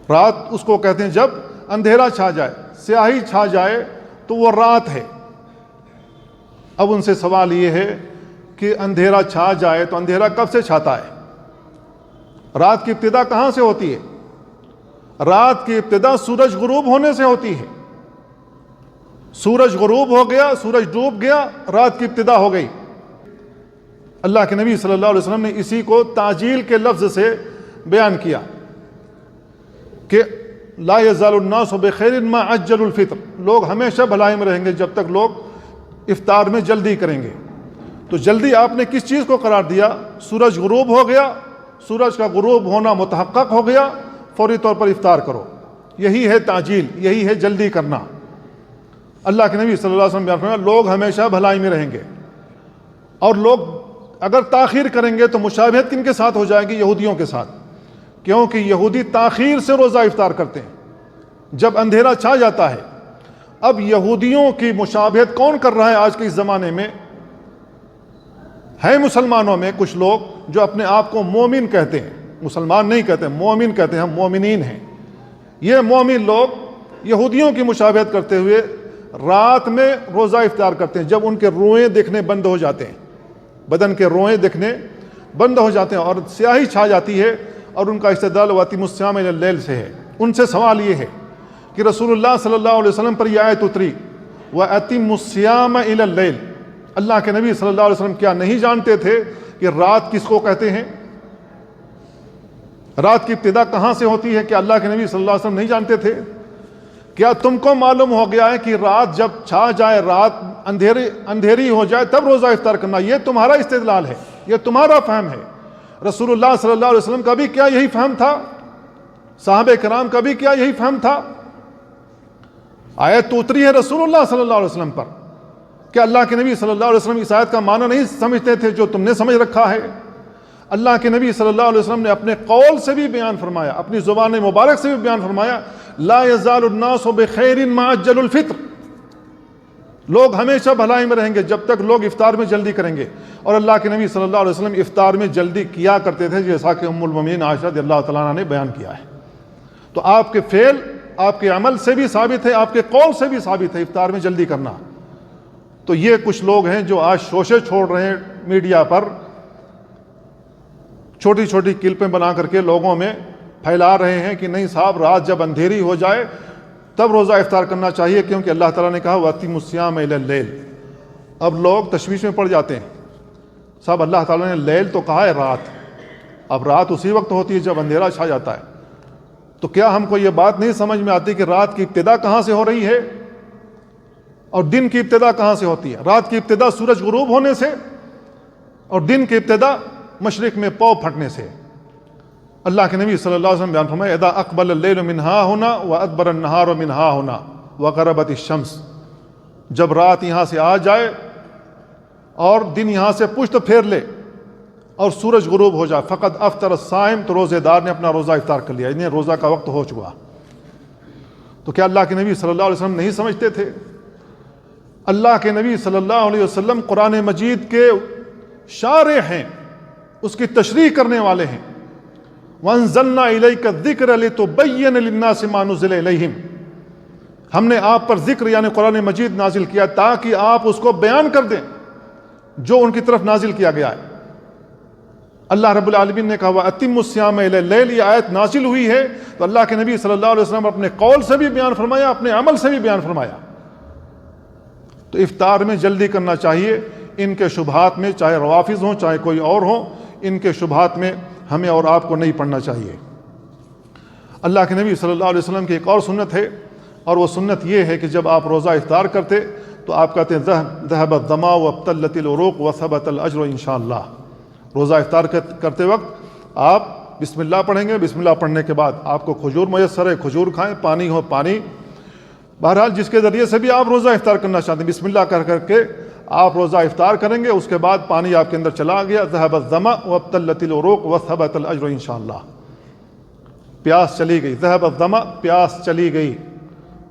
رات اس کو کہتے ہیں جب اندھیرا چھا جائے، سیاہی چھا جائے تو وہ رات ہے۔ اب ان سے سوال یہ ہے کہ اندھیرا چھا جائے تو اندھیرا کب سے چھاتا ہے؟ رات کی ابتدا کہاں سے ہوتی ہے؟ رات کی ابتدا سورج غروب ہونے سے ہوتی ہے۔ سورج غروب ہو گیا، سورج ڈوب گیا، رات کی ابتدا ہو گئی۔ اللہ کے نبی صلی اللہ علیہ وسلم نے اسی کو تعجیل کے لفظ سے بیان کیا کہ لا یزال الناس بخیر ما عجل الفطر، لوگ ہمیشہ بھلائی میں رہیں گے جب تک لوگ افطار میں جلدی کریں گے۔ تو جلدی آپ نے کس چیز کو قرار دیا؟ سورج غروب ہو گیا، سورج کا غروب ہونا متحقق ہو گیا، فوری طور پر افطار کرو، یہی ہے تعجیل، یہی ہے جلدی کرنا۔ اللہ کے نبی صلی اللہ علیہ وسلم بیان فرمایا لوگ ہمیشہ بھلائی میں رہیں گے، اور لوگ اگر تاخیر کریں گے تو مشابہت کن کے ساتھ ہو جائے گی؟ یہودیوں کے ساتھ، کیونکہ یہودی تاخیر سے روزہ افطار کرتے ہیں جب اندھیرا چھا جاتا ہے۔ اب یہودیوں کی مشابہت کون کر رہا ہے آج کے اس زمانے میں؟ ہے مسلمانوں میں کچھ لوگ جو اپنے آپ کو مومن کہتے ہیں، مسلمان نہیں کہتے، مومن کہتے ہیں، ہم مومنین ہیں۔ یہ مومن لوگ یہودیوں کی مشابہت کرتے ہوئے رات میں روزہ افطار کرتے ہیں جب ان کے روئیں دیکھنے بند ہو جاتے ہیں، بدن کے روئیں دیکھنے بند ہو جاتے ہیں اور سیاہی چھا جاتی ہے، اور ان کا استدلال وَأَتِمُّوا الصِّيَامَ إِلَى اللَّيْلِ سے ہے۔ ان سے سوال یہ ہے کہ رسول اللہ صلی اللہ علیہ وسلم پر یہ آیت اتری وَأَتِمُّوا الصِّيَامَ إِلَى اللَّيْلِ، اللہ کے نبی صلی اللہ علیہ وسلم کیا نہیں جانتے تھے کہ رات کس کو کہتے ہیں؟ رات کی ابتدا کہاں سے ہوتی ہے؟ کہ اللہ کے نبی صلی اللہ علیہ وسلم نہیں جانتے تھے؟ کیا تم کو معلوم ہو گیا ہے کہ رات جب چھا جائے، رات اندھیری ہو جائے تب روزہ افطار کرنا؟ یہ تمہارا استدلال ہے، یہ تمہارا فہم ہے۔ رسول اللہ صلی اللہ علیہ وسلم کا بھی کیا یہی فہم تھا؟ صحابہ کرام کا بھی کیا یہی فہم تھا؟ آیت تو اتری ہے رسول اللہ صلی اللہ علیہ وسلم پر، کہ اللہ کے نبی صلی اللہ علیہ وسلم اس آیت کا معنی نہیں سمجھتے تھے جو تم نے سمجھ رکھا ہے۔ اللہ کے نبی صلی اللہ علیہ وسلم نے اپنے قول سے بھی بیان فرمایا، اپنی زبان مبارک سے بھی بیان فرمایا، لا یزال الناس بخیر ما عجل الفطر، لوگ ہمیشہ بھلائی میں رہیں گے جب تک لوگ افطار میں جلدی کریں گے۔ اور اللہ کے نبی صلی اللہ علیہ وسلم افطار میں جلدی کیا کرتے تھے، جیسا کہ ام المؤمنین عائشہ رضی اللہ تعالیٰ عنہ نے بیان کیا ہے۔ تو آپ کے فعل، آپ کے عمل سے بھی ثابت ہے، آپ کے قول سے بھی ثابت ہے افطار میں جلدی کرنا۔ تو یہ کچھ لوگ ہیں جو آج شوشے چھوڑ رہے ہیں میڈیا پر، چھوٹی چھوٹی کلپیں بنا کر کے لوگوں میں پھیلا رہے ہیں کہ نہیں صاحب رات جب اندھیری ہو جائے تب روزہ افطار کرنا چاہیے، کیونکہ اللہ تعالیٰ نے کہا وَأَتِمُّوا الصِّيَامَ إِلَى اللَّيْلِ۔ اب لوگ تشویش میں پڑ جاتے ہیں، صاحب اللہ تعالیٰ نے لیل تو کہا ہے رات، اب رات اسی وقت ہوتی ہے جب اندھیرا چھا جاتا ہے، تو کیا ہم کو یہ بات نہیں سمجھ میں آتی کہ رات کی ابتدا کہاں سے ہو رہی ہے اور دن کی ابتدا کہاں سے ہوتی ہے؟ رات کی ابتدا سورج غروب ہونے سے اور دن کی ابتدا مشرق میں پاؤں پھٹنے سے۔ اللہ کے نبی صلی اللہ علیہ وسلم بیان فرمائے اذا اقبل اللیل من ها هنا وادبر النهار من ها هنا وغربت الشمس، جب رات یہاں سے آ جائے اور دن یہاں سے پشت پھیر لے اور سورج غروب ہو جائے، فقط افطر الصائم، تو روزے دار نے اپنا روزہ افطار کر لیا، انہیں روزہ کا وقت ہو چکا۔ تو کیا اللہ کے نبی صلی اللہ علیہ وسلم نہیں سمجھتے تھے؟ اللہ کے نبی صلی اللہ علیہ وسلم قرآن مجید کے شارح ہیں، اس کی تشریح کرنے والے ہیں۔ وَأَنزَلْنَا إِلَيْكَ الذِّكْرَ لِتُبَيِّنَ لِلنَّاسِ مَا نُزِّلَ إِلَيْهِمْ، ہم نے آپ پر ذکر یعنی قرآن مجید نازل کیا تاکہ آپ اس کو بیان کر دیں جو ان کی طرف نازل کیا گیا ہے۔ اللہ رب العالمین نے کہا وَأَتِمُّوا الصِّيَامَ إِلَى اللَّيْلِ، یہ آیت نازل ہوئی ہے تو اللہ کے نبی صلی اللہ علیہ وسلم اپنے قول سے بھی بیان فرمایا، اپنے عمل سے بھی بیان فرمایا۔ تو افطار میں جلدی کرنا چاہیے، ان کے شبہات میں، چاہے روافظ ہوں چاہے کوئی اور ہوں، ان کے شبہات میں ہمیں اور آپ کو نہیں پڑھنا چاہیے۔ اللہ کے نبی صلی اللہ علیہ وسلم کی ایک اور سنت ہے، اور وہ سنت یہ ہے کہ جب آپ روزہ افطار کرتے تو آپ کہتے ہیں ذهب الظمأ وابتلت العروق وثبت الاجر انشاءاللہ۔ روزہ افطار کرتے وقت آپ بسم اللہ پڑھیں گے، بسم اللہ پڑھنے کے بعد آپ کو کھجور میسر ہے، کھجور کھائیں، پانی ہو پانی، بہرحال جس کے ذریعے سے بھی آپ روزہ افطار کرنا چاہتے ہیں، بسم اللہ کر کے آپ روزہ افطار کریں گے، اس کے بعد پانی آپ کے اندر چلا گیا، ذهب الظمأ وابتلت العروق وثبت الاجر انشاءاللہ، پیاس چلی گئی، ذهب الظمأ پیاس چلی گئی،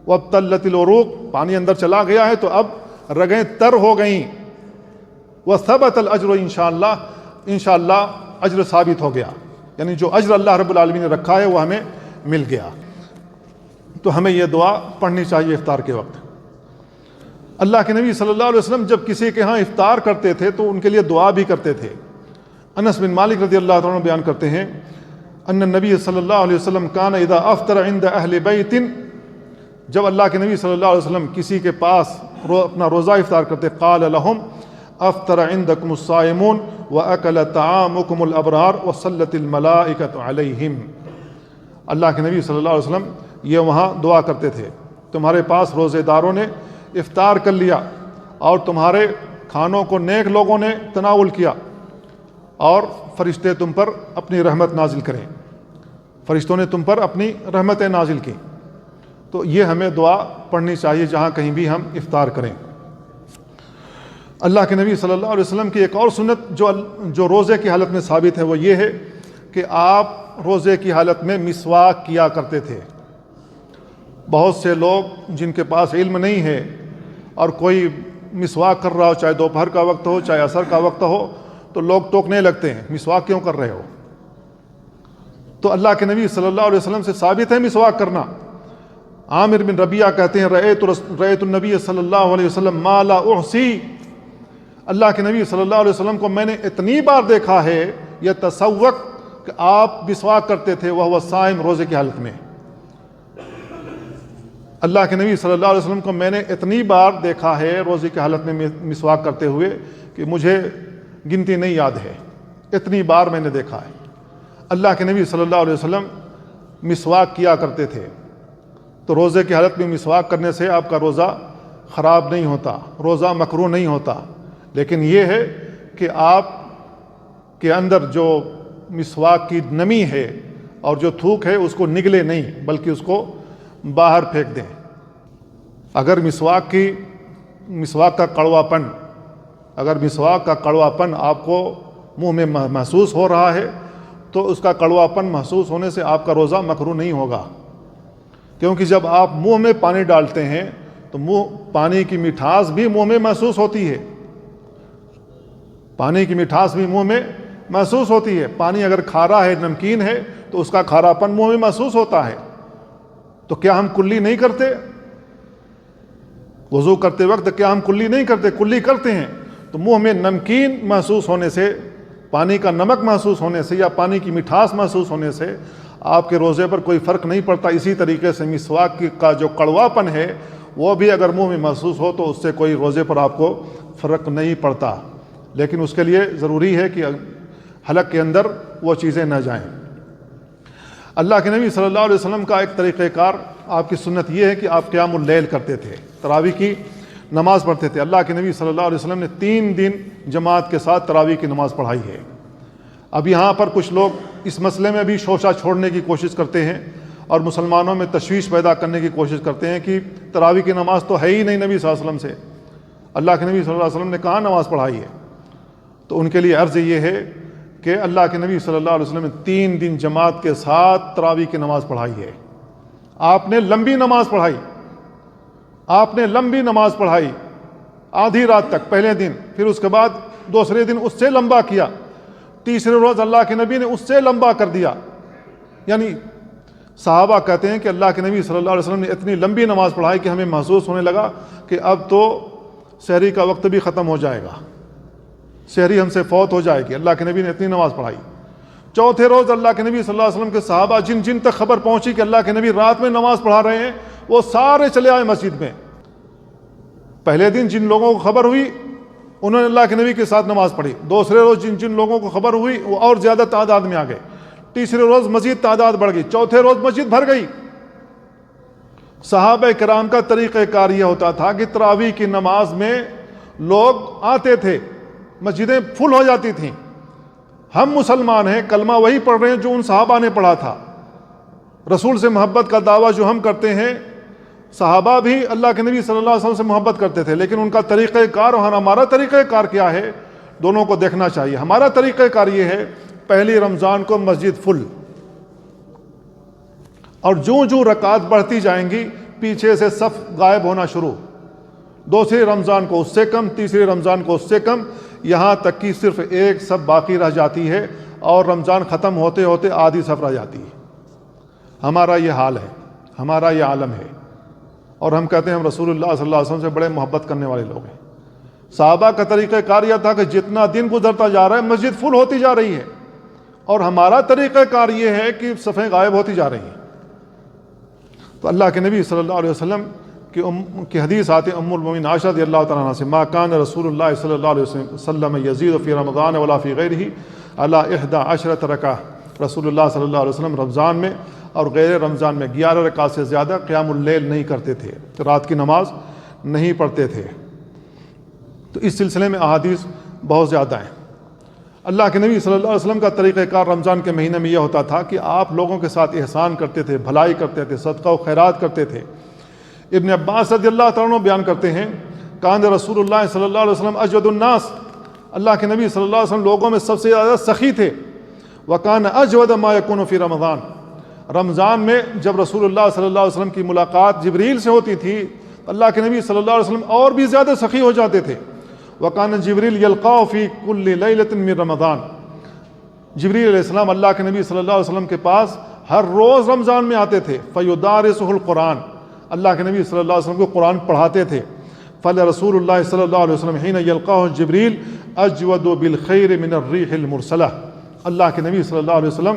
وابتلت العروق پانی اندر چلا گیا ہے تو اب رگیں تر ہو گئیں، وثبت الاجر انشاءاللہ، انشاءاللہ اجر ثابت ہو گیا، یعنی جو اجر اللہ رب العالمین نے رکھا ہے وہ ہمیں مل گیا۔ تو ہمیں یہ دعا پڑھنی چاہیے افطار کے وقت۔ اللہ کے نبی صلی اللہ علیہ وسلم جب کسی کے ہاں افطار کرتے تھے تو ان کے لیے دعا بھی کرتے تھے۔ انس بن مالک رضی اللہ عنہ بیان کرتے ہیں ان النبی صلی اللہ علیہ وسلم کان اذا افطر عند اہل بیت، جب اللہ کے نبی صلی اللہ علیہ وسلم کسی کے پاس اپنا روزہ افطار کرتے، قال لهم افطر عندكم الصائمون واكل طعامكم الابرار وصلت الملائکۃ علیہم۔ اللہ کے نبی صلی اللہ علیہ وسلم یہ وہاں دعا کرتے تھے، تمہارے پاس روزے داروں نے افطار کر لیا اور تمہارے کھانوں کو نیک لوگوں نے تناول کیا، اور فرشتے تم پر اپنی رحمت نازل کریں، فرشتوں نے تم پر اپنی رحمتیں نازل کی۔ تو یہ ہمیں دعا پڑھنی چاہیے جہاں کہیں بھی ہم افطار کریں۔ اللہ کے نبی صلی اللہ علیہ وسلم کی ایک اور سنت جو روزے کی حالت میں ثابت ہے وہ یہ ہے کہ آپ روزے کی حالت میں مسواک کیا کرتے تھے۔ بہت سے لوگ جن کے پاس علم نہیں ہے اور کوئی مسواک کر رہا ہو، چاہے دوپہر کا وقت ہو چاہے عصر کا وقت ہو، تو لوگ ٹوکنے لگتے ہیں مسواک کیوں کر رہے ہو؟ تو اللہ کے نبی صلی اللہ علیہ وسلم سے ثابت ہے مسواک کرنا۔ عامر بن ربیعہ کہتے ہیں رأیت النبی صلی اللہ علیہ وسلم ما لا احصی، اللہ کے نبی صلی اللہ علیہ وسلم کو میں نے اتنی بار دیکھا ہے یہ تسوق کہ آپ مسواک کرتے تھے وہو صائم، روزے کی حالت میں۔ اللہ کے نبی صلی اللہ علیہ وسلم کو میں نے اتنی بار دیکھا ہے روزے کی حالت میں مسواک کرتے ہوئے کہ مجھے گنتی نہیں یاد ہے، اتنی بار میں نے دیکھا ہے۔ اللہ کے نبی صلی اللہ علیہ وسلم مسواک کیا کرتے تھے، تو روزے کی حالت میں مسواک کرنے سے آپ کا روزہ خراب نہیں ہوتا، روزہ مکروہ نہیں ہوتا، لیکن یہ ہے کہ آپ کے اندر جو مسواک کی نمی ہے اور جو تھوک ہے اس کو نگلے نہیں بلکہ اس کو باہر پھینک دیں۔ اگر مسواک کا کڑوا پن آپ کو منہ میں محسوس ہو رہا ہے تو اس کا کڑوا پن محسوس ہونے سے آپ کا روزہ مکروہ نہیں ہوگا، کیونکہ جب آپ منہ میں پانی ڈالتے ہیں تو پانی کی مٹھاس بھی منہ میں محسوس ہوتی ہے، پانی کی مٹھاس بھی منہ میں محسوس ہوتی ہے۔ پانی اگر کھارا ہے، نمکین ہے، تو اس کا کھارا پن منہ میں محسوس ہوتا ہے۔ تو کیا ہم کلی نہیں کرتے؟ وضو کرتے وقت کیا ہم کلی نہیں کرتے؟ کلی کرتے ہیں۔ تو منہ میں نمکین محسوس ہونے سے، پانی کا نمک محسوس ہونے سے یا پانی کی مٹھاس محسوس ہونے سے آپ کے روزے پر کوئی فرق نہیں پڑتا۔ اسی طریقے سے مسواک کا جو کڑوا پن ہے وہ بھی اگر منہ میں محسوس ہو تو اس سے کوئی روزے پر آپ کو فرق نہیں پڑتا، لیکن اس کے لیے ضروری ہے کہ حلق کے اندر وہ چیزیں نہ جائیں۔ اللہ کے نبی صلی اللہ علیہ وسلم کا ایک طریقہ کار، آپ کی سنت یہ ہے کہ آپ قیام اللیل کرتے تھے، تراویح کی نماز پڑھتے تھے۔ اللہ کے نبی صلی اللہ علیہ وسلم نے 3 دن جماعت کے ساتھ تراویح کی نماز پڑھائی ہے۔ اب یہاں پر کچھ لوگ اس مسئلے میں بھی شوشہ چھوڑنے کی کوشش کرتے ہیں اور مسلمانوں میں تشویش پیدا کرنے کی کوشش کرتے ہیں کہ تراویح کی نماز تو ہے ہی نہیں نبی صلی اللہ علیہ وسلم سے، اللہ کے نبی صلی اللہ علیہ وسلم نے کہاں نماز پڑھائی ہے؟ تو ان کے لیے عرض یہ ہے کہ اللہ کے نبی صلی اللہ علیہ وسلم نے 3 دن جماعت کے ساتھ تراویح کی نماز پڑھائی ہے۔ آپ نے لمبی نماز پڑھائی، آپ نے لمبی نماز پڑھائی آدھی رات تک پہلے دن، پھر اس کے بعد دوسرے دن اس سے لمبا کیا، تیسرے روز اللہ کے نبی نے اس سے لمبا کر دیا۔ یعنی صحابہ کہتے ہیں کہ اللہ کے نبی صلی اللہ علیہ وسلم نے اتنی لمبی نماز پڑھائی کہ ہمیں محسوس ہونے لگا کہ اب تو سحری کا وقت بھی ختم ہو جائے گا، سحری ہم سے فوت ہو جائے گی، اللہ کے نبی نے اتنی نماز پڑھائی۔ چوتھے روز اللہ کے نبی صلی اللہ علیہ وسلم کے صحابہ جن تک خبر پہنچی کہ اللہ کے نبی رات میں نماز پڑھا رہے ہیں وہ سارے چلے آئے مسجد میں۔ پہلے دن جن لوگوں کو خبر ہوئی انہوں نے اللہ کے نبی کے ساتھ نماز پڑھی، دوسرے روز جن لوگوں کو خبر ہوئی وہ اور زیادہ تعداد میں آ گئے، تیسرے روز مزید تعداد بڑھ گئی، چوتھے روز مسجد بھر گئی۔ صحابہ کرام کا طریقہ کار یہ ہوتا تھا کہ تراویح کی نماز میں لوگ آتے تھے، مسجدیں فل ہو جاتی تھیں۔ ہم مسلمان ہیں، کلمہ وہی پڑھ رہے ہیں جو ان صحابہ نے پڑھا تھا۔ رسول سے محبت کا دعویٰ جو ہم کرتے ہیں، صحابہ بھی اللہ کے نبی صلی اللہ علیہ وسلم سے محبت کرتے تھے، لیکن ان کا طریقہ کار اور ہمارا طریقہ کار کیا ہے دونوں کو دیکھنا چاہیے۔ ہمارا طریقہ کار یہ ہے، پہلی رمضان کو مسجد فل، اور جو رکعت بڑھتی جائیں گی پیچھے سے صف غائب ہونا شروع، دوسری رمضان کو اس سے کم، تیسری رمضان کو اس سے کم، یہاں تک کہ صرف ایک صف باقی رہ جاتی ہے اور رمضان ختم ہوتے ہوتے آدھی صف رہ جاتی ہے۔ ہمارا یہ حال ہے، ہمارا یہ عالم ہے، اور ہم کہتے ہیں ہم رسول اللہ صلی اللہ علیہ وسلم سے بڑے محبت کرنے والے لوگ ہیں۔ صحابہ کا طریقہ کار یہ تھا کہ جتنا دن گزرتا جا رہا ہے مسجد فل ہوتی جا رہی ہے، اور ہمارا طریقہ کار یہ ہے کہ صفیں غائب ہوتی جا رہی ہیں۔ تو اللہ کے نبی صلی اللہ علیہ وسلم کی حدیث آتی ہے ام المؤمنین عائشہ رضی اللہ تعالیٰ عنہ سے، ما کان رسول اللہ صلی اللہ علیہ وسلم یزید فی رمضان ولا فی غیرہ علی 11 رکعہ، رسول اللہ صلی اللہ علیہ وسلم رمضان میں اور غیر رمضان میں 11 رکعت سے زیادہ قیام اللیل نہیں کرتے تھے، رات کی نماز نہیں پڑھتے تھے۔ تو اس سلسلے میں احادیث بہت زیادہ ہیں۔ اللہ کے نبی صلی اللہ علیہ وسلم کا طریقہ کار رمضان کے مہینے میں یہ ہوتا تھا کہ آپ لوگوں کے ساتھ احسان کرتے تھے، بھلائی کرتے تھے، صدقہ و خیرات کرتے تھے۔ ابن عباس رضی اللہ تعالیٰ عنہ بیان کرتے ہیں، کان رسول اللہ صلی اللہ علیہ وسلم اجود الناس، اللہ کے نبی صلی اللہ علیہ وسلم لوگوں میں سب سے زیادہ سخی تھے۔ وکان اجود ما یکون فی رمضان، رمضان میں جب رسول اللہ صلی اللہ علیہ وسلم کی ملاقات جبریل سے ہوتی تھی اللہ کے نبی صلی اللہ علیہ وسلم اور بھی زیادہ سخی ہو جاتے تھے۔ وکان جبریل یلقاہ فی کل لیلۃ من رمضان، جبریل علیہ السلام اللہ کے نبی صلی اللہ علیہ وسلم کے پاس ہر روز رمضان میں آتے تھے، فیدارسہ القرآن، اللہ کے نبی صلی اللہ علیہ وسلم کو قرآن پڑھاتے تھے۔ فلرسول اللہ صلی اللہ علیہ وسلم حین یلقاہ جبریل اجود بالخیر من الریح المرسلہ، اللہ کے نبی صلی اللہ علیہ وسلم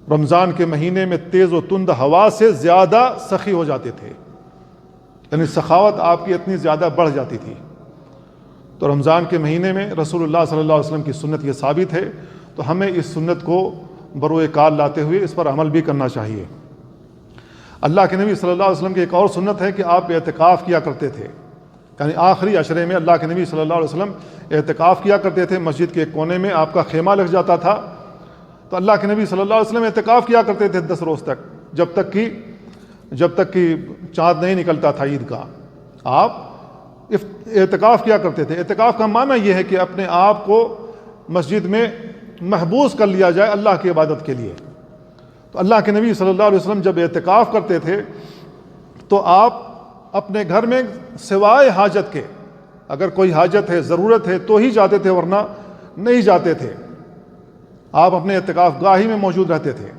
رمضان کے مہینے میں تیز و تند ہوا سے زیادہ سخی ہو جاتے تھے، یعنی سخاوت آپ کی اتنی زیادہ بڑھ جاتی تھی۔ تو رمضان کے مہینے میں رسول اللہ صلی اللہ علیہ وسلم کی سنت یہ ثابت ہے، تو ہمیں اس سنت کو بروئے کار لاتے ہوئے اس پر عمل بھی کرنا چاہیے۔ اللہ کے نبی صلی اللہ علیہ وسلم کی ایک اور سنت ہے کہ آپ اعتکاف کیا کرتے تھے، یعنی آخری عشرے میں اللہ کے نبی صلی اللہ علیہ وسلم اعتکاف کیا کرتے تھے، مسجد کے ایک کونے میں آپ کا خیمہ لگ جاتا تھا، تو اللہ کے نبی صلی اللہ علیہ وسلم اعتکاف کیا کرتے تھے 10 روز تک، جب تک کہ چاند نہیں نکلتا تھا عید کا، آپ اعتکاف کیا کرتے تھے۔ اعتکاف کا معنی یہ ہے کہ اپنے آپ کو مسجد میں محبوس کر لیا جائے اللہ کی عبادت کے لیے۔ تو اللہ کے نبی صلی اللہ علیہ وسلم جب اعتکاف کرتے تھے تو آپ اپنے گھر میں سوائے حاجت کے، اگر کوئی حاجت ہے، ضرورت ہے تو ہی جاتے تھے، ورنہ نہیں جاتے تھے، آپ اپنے اعتکاف گاہی میں موجود رہتے تھے۔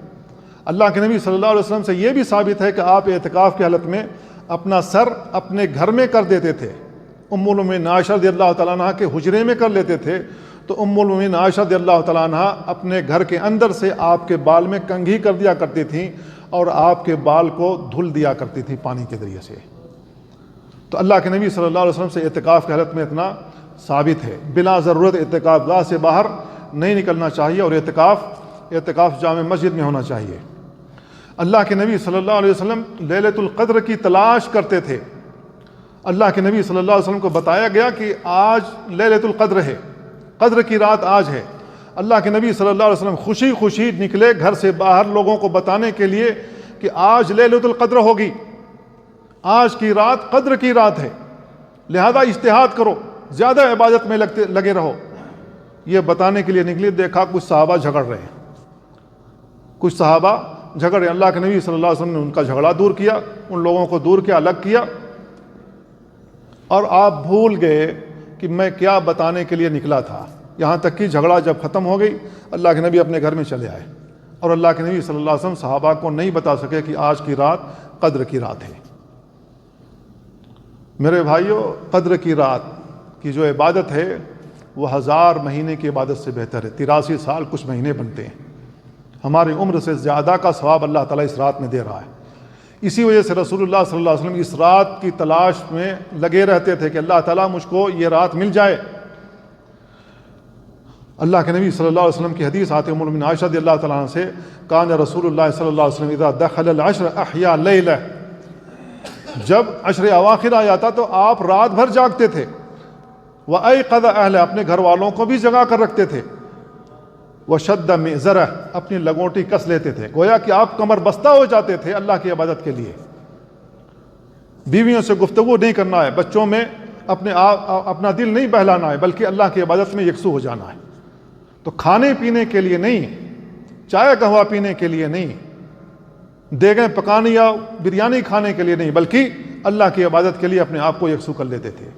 اللہ کے نبی صلی اللہ علیہ وسلم سے یہ بھی ثابت ہے کہ آپ اعتکاف کی حالت میں اپنا سر اپنے گھر میں کر دیتے تھے، ام المؤمنین عائشہ رضی اللہ تعالیٰ عنہ کے حجرے میں کر لیتے تھے، تو ام المومنین عائشہ رضی اللہ تعالیٰ عنہ اپنے گھر کے اندر سے آپ کے بال میں کنگھی کر دیا کرتی تھیں اور آپ کے بال کو دھل دیا کرتی تھیں پانی کے ذریعے سے۔ تو اللہ کے نبی صلی اللہ علیہ وسلم سے اعتکاف کی حالت میں اتنا ثابت ہے، بلا ضرورت اعتکاف گاہ سے باہر نہیں نکلنا چاہیے، اور اعتکاف جامع مسجد میں ہونا چاہیے۔ اللہ کے نبی صلی اللہ علیہ وسلم لیلۃ القدر کی تلاش کرتے تھے۔ اللہ کے نبی صلی اللہ علیہ وسلم کو بتایا گیا کہ آج لیلۃ القدر ہے، قدر کی رات آج ہے۔ اللہ کے نبی صلی اللہ علیہ وسلم خوشی خوشی نکلے گھر سے باہر لوگوں کو بتانے کے لیے کہ آج لیلۃ القدر ہوگی، آج کی رات قدر کی رات ہے، لہذا اجتہاد کرو، زیادہ عبادت میں لگے رہو۔ یہ بتانے کے لیے نکلی، دیکھا کچھ صحابہ جھگڑ رہے ہیں، کچھ صحابہ جھگڑ رہے ہیں۔ اللہ کے نبی صلی اللہ علیہ وسلم نے ان کا جھگڑا دور کیا، ان لوگوں کو دور کیا، الگ کیا، اور آپ بھول گئے کہ میں کیا بتانے کے لیے نکلا تھا۔ یہاں تک کہ جھگڑا جب ختم ہو گئی، اللہ کے نبی اپنے گھر میں چلے آئے، اور اللہ کے نبی صلی اللہ علیہ وسلم صحابہ کو نہیں بتا سکے کہ آج کی رات قدر کی رات ہے۔ میرے بھائیوں، قدر کی رات کی جو عبادت ہے وہ 1000 مہینے کی عبادت سے بہتر ہے۔ 83 سال کچھ مہینے بنتے ہیں، ہماری عمر سے زیادہ کا ثواب اللہ تعالیٰ اس رات میں دے رہا ہے۔ اسی وجہ سے رسول اللہ صلی اللہ علیہ وسلم اس رات کی تلاش میں لگے رہتے تھے کہ اللہ تعالیٰ مجھ کو یہ رات مل جائے۔ اللہ کے نبی صلی اللہ علیہ وسلم کی حدیث آتی ہے ام المؤمنین عائشہ رضی اللہ تعالیٰ عنہ سے، کان رسول اللہ صلی اللہ علیہ وسلم اذا دخل العشر احیا لیلہ، جب عشر اواخر آ جاتا تو آپ رات بھر جاگتے تھے، وایقظ اہلہ، اپنے گھر والوں کو بھی جگا کر رکھتے تھے، وشد مئزرہ، اپنی لگوٹی کس لیتے تھے، گویا کہ آپ کمر بستہ ہو جاتے تھے اللہ کی عبادت کے لیے۔ بیویوں سے گفتگو نہیں کرنا ہے، بچوں میں اپنا دل نہیں بہلانا ہے، بلکہ اللہ کی عبادت میں یکسو ہو جانا ہے۔ تو کھانے پینے کے لیے نہیں، چائے قہوہ پینے کے لیے نہیں، دیگیں پکانے یا بریانی کھانے کے لیے نہیں، بلکہ اللہ کی عبادت کے لیے اپنے آپ کو یکسو کر لیتے تھے۔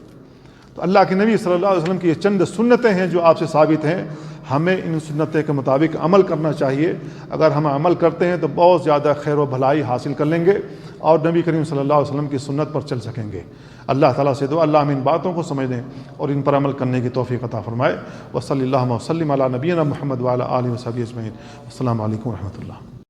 تو اللہ کے نبی صلی اللہ علیہ وسلم کی یہ چند سنتیں ہیں جو آپ سے ثابت ہیں، ہمیں ان سنتیں کے مطابق عمل کرنا چاہیے۔ اگر ہم عمل کرتے ہیں تو بہت زیادہ خیر و بھلائی حاصل کر لیں گے اور نبی کریم صلی اللہ علیہ وسلم کی سنت پر چل سکیں گے۔ اللہ تعالیٰ سے دعا اللہ ہم ان باتوں کو سمجھنے اور ان پر عمل کرنے کی توفیق عطا فرمائے۔ وصلی اللہ وسلم علی نبینا محمد وعلی آلہ وصحبہ اجمعین۔ السلام علیکم ورحمۃ اللہ۔